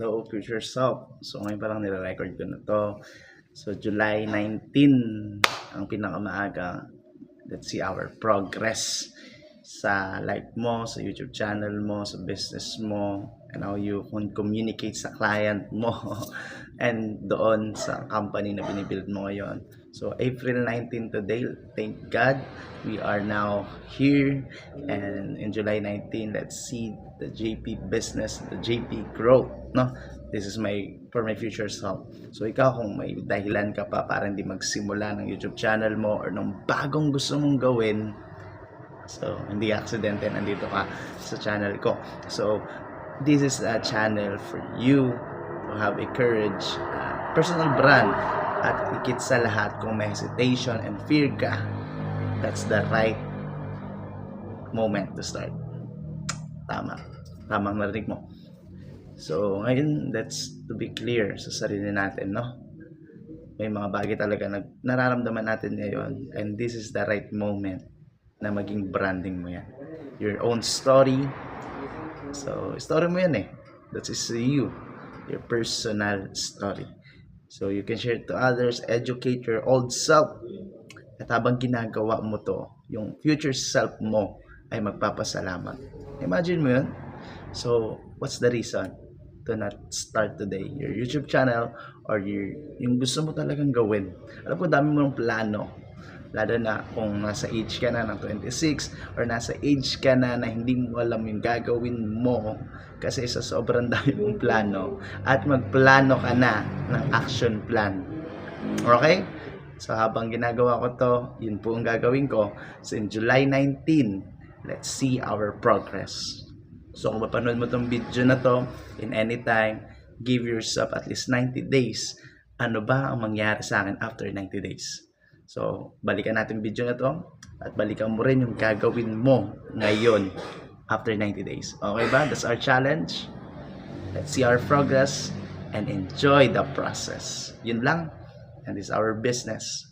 Hello, future self. So, ngayon pa lang nire-record ko na to. So, July 19 ang pinakamaaga. Let's see our progress sa life mo, sa YouTube channel mo, sa business mo, and how you can communicate sa client mo and doon sa company na binibuild mo ngayon. So, April 19 today, thank God, we are now here. And in July 19, let's see the JP business, the JP growth, no? This is for my future self. So, ikaw kung may dahilan ka pa para hindi magsimula ng YouTube channel mo or ng bagong gusto mong gawin, so, hindi aksidente, nandito ka sa channel ko. So, this is a channel for you to have a courage, personal brand, at ikit sa lahat, kung may hesitation and fear ka, that's the right moment to start. Tamang narinig mo. So, ngayon, let's to be clear sa sarili natin, no? May mga bagay talaga na nararamdaman natin ngayon, and this is the right moment na maging branding mo yan. Your own story. So, story mo yan eh. That is you. Your personal story. So, you can share it to others, educate your old self. At habang ginagawa mo to, yung future self mo ay magpapasalamat. Imagine mo yun. So, what's the reason to not start today your YouTube channel or yung gusto mo talagang gawin? Alam ko, dami mo ng plano. Lalo na kung nasa age ka na ng 26 or nasa age ka na hindi mo alam yung gagawin mo kasi sa sobrang dami mong plano, at magplano ka na ng action plan. Okay? So habang ginagawa ko to, yun po ang gagawin ko. So in July 19, let's see our progress. So kung mapanood mo tong video na to in any time, give yourself at least 90 days. Ano ba ang mangyari sa akin after 90 days? So, balikan natin video na to at balikan mo rin yung gagawin mo ngayon after 90 days. Okay ba? That's our challenge. Let's see our progress and enjoy the process. Yun lang. And this is our business.